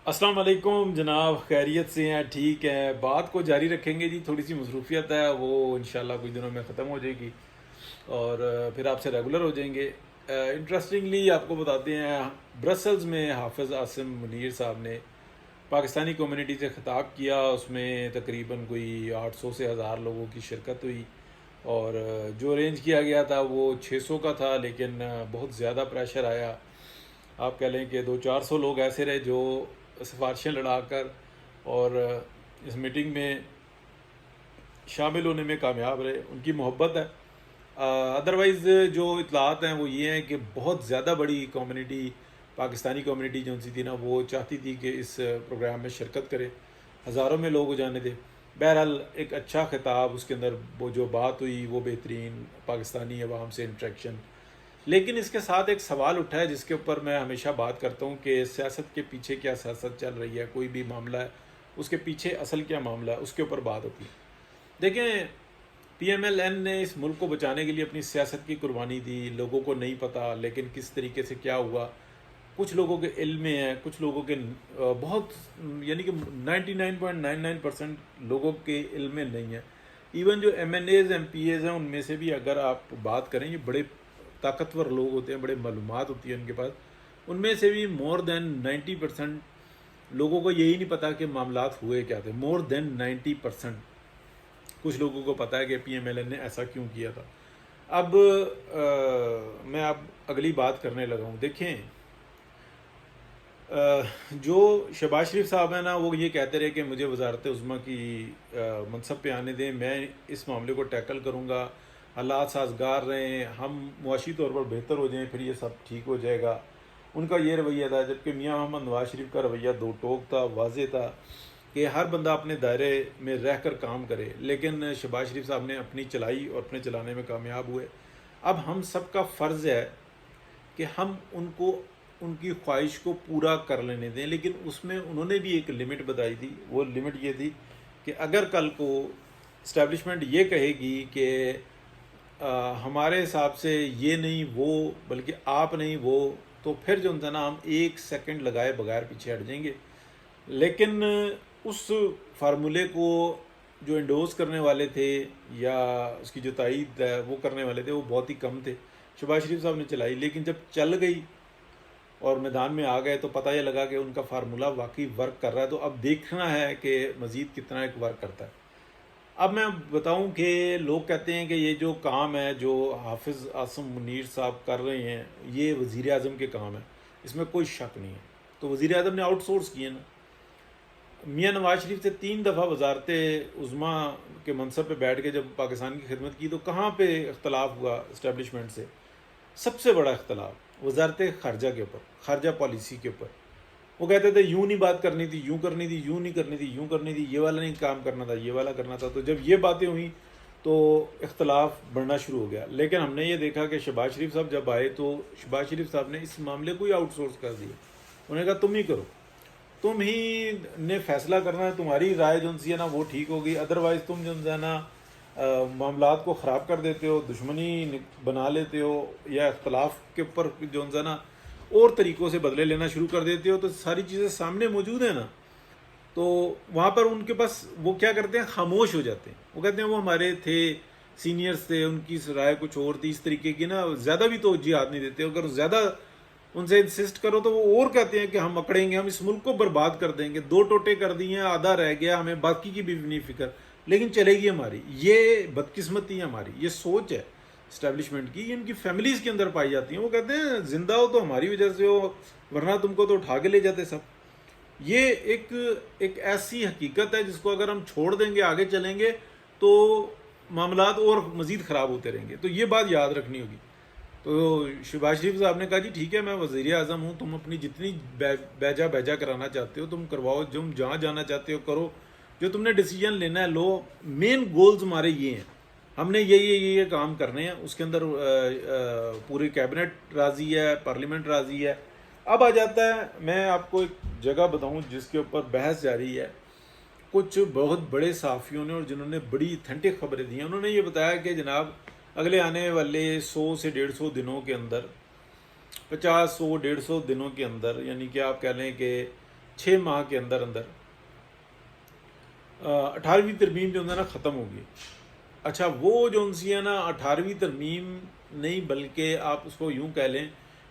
السلام علیکم جناب، خیریت سے ہیں؟ ٹھیک ہے، بات کو جاری رکھیں گے جی۔ تھوڑی سی مصروفیت ہے، وہ انشاءاللہ کچھ دنوں میں ختم ہو جائے گی اور پھر آپ سے ریگولر ہو جائیں گے۔ انٹرسٹنگلی آپ کو بتاتے ہیں، برسلز میں حافظ عاصم منیر صاحب نے پاکستانی کمیونٹی سے خطاب کیا۔ اس میں تقریباً کوئی 800 سے 1000 لوگوں کی شرکت ہوئی اور جو ارینج کیا گیا تھا وہ 600 کا تھا، لیکن بہت زیادہ پریشر آیا۔ آپ کہہ لیں کہ 200-400 لوگ ایسے رہے جو سفارشیں لڑا کر اور اس میٹنگ میں شامل ہونے میں کامیاب رہے۔ ان کی محبت ہے۔ ادروائز جو اطلاعات ہیں وہ یہ ہیں کہ بہت زیادہ بڑی کمیونٹی، پاکستانی کمیونٹی جو سی تھی نا، وہ چاہتی تھی کہ اس پروگرام میں شرکت کرے، ہزاروں میں لوگ ہو جانے تھے۔ بہرحال ایک اچھا خطاب، اس کے اندر وہ جو بات ہوئی وہ بہترین پاکستانی عوام سے انٹریکشن۔ لیکن اس کے ساتھ ایک سوال اٹھا ہے جس کے اوپر میں ہمیشہ بات کرتا ہوں کہ سیاست کے پیچھے کیا سیاست چل رہی ہے، کوئی بھی معاملہ ہے اس کے پیچھے اصل کیا معاملہ ہے، اس کے اوپر بات ہوتی ہے۔ دیکھیں، پی ایم ایل این نے اس ملک کو بچانے کے لیے اپنی سیاست کی قربانی دی۔ لوگوں کو نہیں پتہ لیکن کس طریقے سے کیا ہوا، کچھ لوگوں کے علم میں ہے، کچھ لوگوں کے بہت، یعنی کہ 99.99% لوگوں کے علم میں نہیں ہے۔ ایون جو M N As M P As ہیں ان میں سے بھی اگر آپ بات کریں، یہ بڑے طاقتور لوگ ہوتے ہیں، بڑے معلومات ہوتی ہے ان کے پاس، ان میں سے بھی مور دین 90% لوگوں کو یہی نہیں پتا کہ معاملات ہوئے کیا تھے۔ مور دین 90% کچھ لوگوں کو پتہ ہے کہ پی ایم ایل این نے ایسا کیوں کیا تھا۔ اب میں اب اگلی بات کرنے لگا ہوں۔ دیکھیں، جو شہباز شریف صاحب ہیں نا، وہ یہ کہتے رہے کہ مجھے وزارت عظمیٰ کی منصب پہ آنے دیں، میں اس معاملے کو ٹیکل کروں گا، حالات سازگار رہیں، ہم معاشی طور پر بہتر ہو جائیں، پھر یہ سب ٹھیک ہو جائے گا۔ ان کا یہ رویہ تھا، جبکہ میاں محمد نواز شریف کا رویہ دو ٹوک تھا، واضح تھا کہ ہر بندہ اپنے دائرے میں رہ کر کام کرے۔ لیکن شہباز شریف صاحب نے اپنی چلائی اور اپنے چلانے میں کامیاب ہوئے۔ اب ہم سب کا فرض ہے کہ ہم ان کو ان کی خواہش کو پورا کر لینے دیں، لیکن اس میں انہوں نے بھی ایک لمٹ بتائی تھی۔ وہ لمٹ یہ تھی کہ اگر کل کو اسٹیبلشمنٹ یہ کہے گی کہ ہمارے حساب سے یہ نہیں وہ، بلکہ آپ نہیں وہ، تو پھر جو ہے نا ہم 1 سیکنڈ لگائے بغیر پیچھے ہٹ جائیں گے۔ لیکن اس فارمولے کو جو انڈوز کرنے والے تھے یا اس کی جو تائید ہے وہ کرنے والے تھے، وہ بہت ہی کم تھے۔ شہباز شریف صاحب نے چلائی، لیکن جب چل گئی اور میدان میں آ گئے تو پتہ یہ لگا کہ ان کا فارمولہ واقعی ورک کر رہا ہے۔ تو اب دیکھنا ہے کہ مزید کتنا ایک ورک کرتا ہے۔ اب میں بتاؤں کہ لوگ کہتے ہیں کہ یہ جو کام ہے جو حافظ عاصم منیر صاحب کر رہے ہیں، یہ وزیر اعظم کے کام ہے، اس میں کوئی شک نہیں ہے۔ تو وزیر اعظم نے آؤٹ سورس کیے نا۔ میاں نواز شریف سے 3 دفعہ وزارت عظمیٰ کے منصب پہ بیٹھ کے جب پاکستان کی خدمت کی تو کہاں پہ اختلاف ہوا اسٹیبلشمنٹ سے؟ سب سے بڑا اختلاف وزارت خارجہ کے اوپر، خارجہ پالیسی کے اوپر۔ وہ کہتے تھے یوں نہیں بات کرنی تھی، یوں کرنی تھی، یوں نہیں کرنی تھی، یوں کرنی تھی، یہ والا نہیں کام کرنا تھا، یہ والا کرنا تھا۔ تو جب یہ باتیں ہوئیں تو اختلاف بڑھنا شروع ہو گیا۔ لیکن ہم نے یہ دیکھا کہ شہباز شریف صاحب جب آئے تو شہباز شریف صاحب نے اس معاملے کو ہی آؤٹ سورس کر دیا۔ انہوں نے کہا تم ہی کرو، تم ہی نے فیصلہ کرنا ہے، تمہاری رائے جو سی ہے نا وہ ٹھیک ہوگی، ادروائز تم جو ہے نا معاملات کو خراب کر دیتے ہو، دشمنی بنا لیتے ہو، یا اختلاف کے اوپر جو ہے نا اور طریقوں سے بدلے لینا شروع کر دیتے ہو۔ تو ساری چیزیں سامنے موجود ہیں نا، تو وہاں پر ان کے پاس وہ کیا کرتے ہیں، خاموش ہو جاتے ہیں۔ وہ کہتے ہیں وہ ہمارے تھے، سینئرز تھے، ان کی رائے کچھ اور تھی، اس طریقے کی نا زیادہ بھی توجیہات نہیں دیتے۔ اگر زیادہ ان سے انسسٹ کرو تو وہ اور کہتے ہیں کہ ہم اکڑیں گے، ہم اس ملک کو برباد کر دیں گے، 2 ٹوٹے کر دیے ہیں، آدھا رہ گیا، ہمیں باقی کی بھی نہیں فکر، لیکن چلے گی ہماری۔ یہ بدقسمتی ہے ہماری، یہ سوچ ہے اسٹیبلشمنٹ کی، ان کی فیملیز کے اندر پائی جاتی ہیں۔ وہ کہتے ہیں زندہ ہو تو ہماری وجہ سے ہو، ورنہ تم کو تو اٹھا کے لے جاتے سب۔ یہ ایک ایسی حقیقت ہے جس کو اگر ہم چھوڑ دیں گے، آگے چلیں گے تو معاملات اور مزید خراب ہوتے رہیں گے۔ تو یہ بات یاد رکھنی ہوگی۔ تو شہباز شریف صاحب نے کہا جی ٹھیک ہے، میں وزیر اعظم ہوں، تم اپنی جتنی بیجا کرانا چاہتے ہو تم کرواؤ، تم جہاں جانا چاہتے ہو کرو، جو تم نے ڈیسیجن لینا ہے لو، مین گولز ہمارے یہ ہیں، ہم نے یہ کام کرنے ہیں۔ اس کے اندر پوری کیبنٹ راضی ہے، پارلیمنٹ راضی ہے۔ اب آ جاتا ہے، میں آپ کو ایک جگہ بتاؤں جس کے اوپر بحث جاری ہے۔ کچھ بہت بڑے صحافیوں نے اور جنہوں نے بڑی ایتھینٹک خبریں دی ہیں، انہوں نے یہ بتایا کہ جناب اگلے آنے والے 100 سے 150 دنوں کے اندر، 50 100 150 دنوں کے اندر، یعنی کہ آپ کہہ لیں کہ 6 ماہ کے اندر اندر 18ویں ترمیم جو ہے نا ختم ہوگی. اچھا وہ جو ہے نا 18ویں ترمیم نہیں بلکہ آپ اس کو یوں کہہ لیں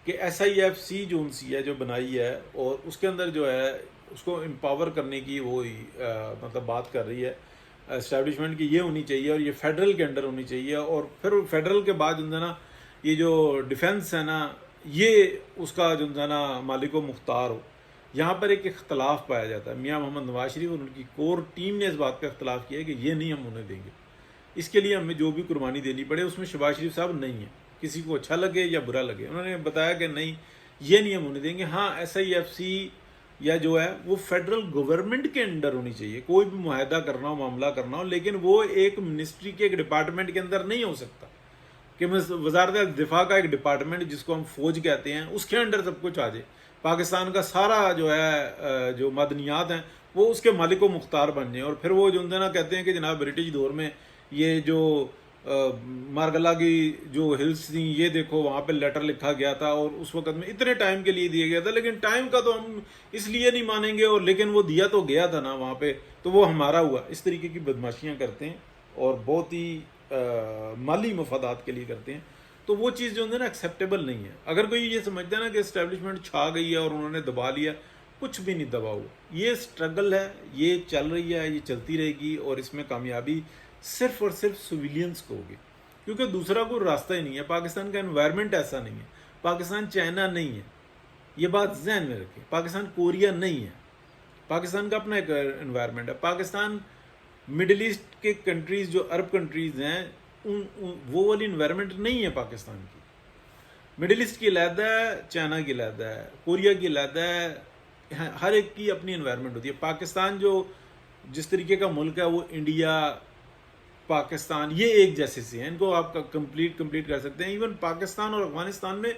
کہ SIFC جو ہے جو بنائی ہے اور اس کے اندر جو ہے اس کو امپاور کرنے کی وہ مطلب بات کر رہی ہے اسٹیبلشمنٹ کی، یہ ہونی چاہیے اور یہ فیڈرل کے انڈر ہونی چاہیے. اور پھر فیڈرل کے بعد جو ہے نا یہ جو ڈیفنس ہے نا یہ اس کا جو ہے نا مالک و مختار ہو. یہاں پر ایک اختلاف پایا جاتا ہے. میاں محمد نواز شریف اور ان کی کور ٹیم نے اس بات پہ اختلاف کیا ہے کہ یہ نہیں ہم انہیں دیں گے، اس کے لیے ہمیں جو بھی قربانی دینی پڑے. اس میں شہباز شریف صاحب نہیں ہیں، کسی کو اچھا لگے یا برا لگے، انہوں نے بتایا کہ نہیں یہ نہیں ہم انہیں دیں گے. ہاں SIFC یا جو ہے وہ فیڈرل گورنمنٹ کے انڈر ہونی چاہیے، کوئی بھی معاہدہ کرنا ہو معاملہ کرنا ہو، لیکن وہ ایک منسٹری کے ایک ڈپارٹمنٹ کے اندر نہیں ہو سکتا کہ وزارت دفاع کا ایک ڈپارٹمنٹ جس کو ہم فوج کہتے ہیں اس کے انڈر سب کچھ آ جائے. پاکستان کا سارا جو ہے جو معدنیات ہیں وہ اس کے مالک و مختار بن جائیں اور پھر وہ جو نا کہتے ہیں کہ جناب برٹش دور میں یہ جو مارگلا کی جو ہلز تھیں یہ دیکھو وہاں پہ لیٹر لکھا گیا تھا اور اس وقت میں اتنے ٹائم کے لیے دیا گیا تھا، لیکن ٹائم کا تو ہم اس لیے نہیں مانیں گے اور لیکن وہ دیا تو گیا تھا نا وہاں پہ تو وہ ہمارا ہوا. اس طریقے کی بدماشیاں کرتے ہیں اور بہت ہی مالی مفادات کے لیے کرتے ہیں. تو وہ چیز جو ہے نا ایکسیپٹیبل نہیں ہے. اگر کوئی یہ سمجھتا ہے نا کہ اسٹیبلشمنٹ چھا گئی ہے اور انہوں نے دبا لیا، کچھ بھی نہیں دبا ہوا. یہ سٹرگل ہے، یہ چل رہی ہے، یہ چلتی رہے گی اور اس میں کامیابی صرف اور صرف سویلینز کو ہوگی کیونکہ دوسرا کوئی راستہ ہی نہیں ہے. پاکستان کا انوائرمنٹ ایسا نہیں ہے. پاکستان چائنا نہیں ہے، یہ بات ذہن میں رکھیں. پاکستان کوریا نہیں ہے. پاکستان کا اپنا ایک انوائرمنٹ ہے. پاکستان مڈل ایسٹ کے کنٹریز جو عرب کنٹریز ہیں وہ والی انوائرمنٹ نہیں ہے پاکستان کی. مڈل ایسٹ کی علیحدہ ہے، چائنا کی علیحدہ ہے، کوریا کی علیحدہ ہے، ہر ایک کی اپنی انوائرمنٹ ہوتی ہے. پاکستان جو جس طریقے کا ملک ہے وہ انڈیا پاکستان یہ ایک جیسے سے ہیں، ان کو آپ کمپلیٹ کر سکتے ہیں. ایون پاکستان اور افغانستان میں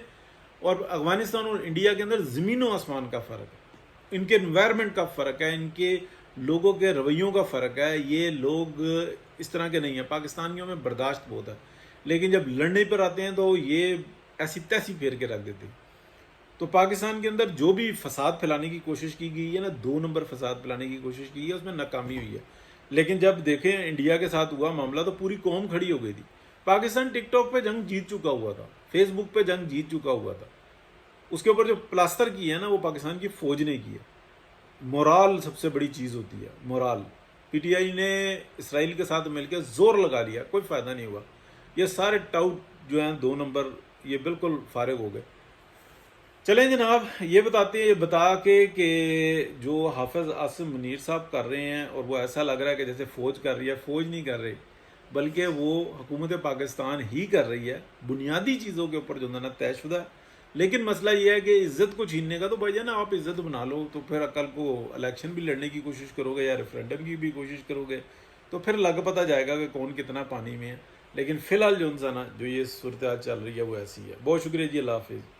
اور افغانستان اور انڈیا کے اندر زمین و آسمان کا فرق ہے، ان کے انوائرمنٹ کا فرق ہے، ان کے لوگوں کے رویوں کا فرق ہے. یہ لوگ اس طرح کے نہیں ہیں. پاکستانیوں میں برداشت بہت ہے لیکن جب لڑنے پر آتے ہیں تو یہ ایسی تیسی پھیر کے رکھ دیتے ہیں. تو پاکستان کے اندر جو بھی فساد پھیلانے کی کوشش کی گئی ہے نا، 2 نمبر فساد پھیلانے کی کوشش کی ہے، اس میں ناکامی ہوئی ہے. لیکن جب دیکھیں انڈیا کے ساتھ ہوا معاملہ تو پوری قوم کھڑی ہو گئی تھی. پاکستان ٹک ٹاک پہ جنگ جیت چکا ہوا تھا، فیس بک پہ جنگ جیت چکا ہوا تھا. اس کے اوپر جو پلاسٹر کی ہے نا وہ پاکستان کی فوج نے کی ہے. مورال سب سے بڑی چیز ہوتی ہے، مورال. PTI نے اسرائیل کے ساتھ مل کے زور لگا لیا، کوئی فائدہ نہیں ہوا. یہ سارے ٹاؤٹ جو ہیں 2 نمبر یہ بالکل فارغ ہو گئے. چلیں جناب یہ بتا کے کہ جو حافظ عاصم منیر صاحب کر رہے ہیں اور وہ ایسا لگ رہا ہے کہ جیسے فوج کر رہی ہے، فوج نہیں کر رہی بلکہ وہ حکومت پاکستان ہی کر رہی ہے. بنیادی چیزوں کے اوپر جو ہے نا طے شدہ ہے. لیکن مسئلہ یہ ہے کہ عزت کو چھیننے کا تو بھائی جان آپ عزت بنا لو تو پھر کل کو الیکشن بھی لڑنے کی کوشش کرو گے یا ریفرینڈم کی بھی کوشش کرو گے تو پھر لگ پتہ جائے گا کہ کون کتنا پانی میں ہے. لیکن فی الحال جو انسان جو یہ صورتحال چل رہی ہے وہ ایسی ہے. بہت شکریہ جی، اللہ حافظ.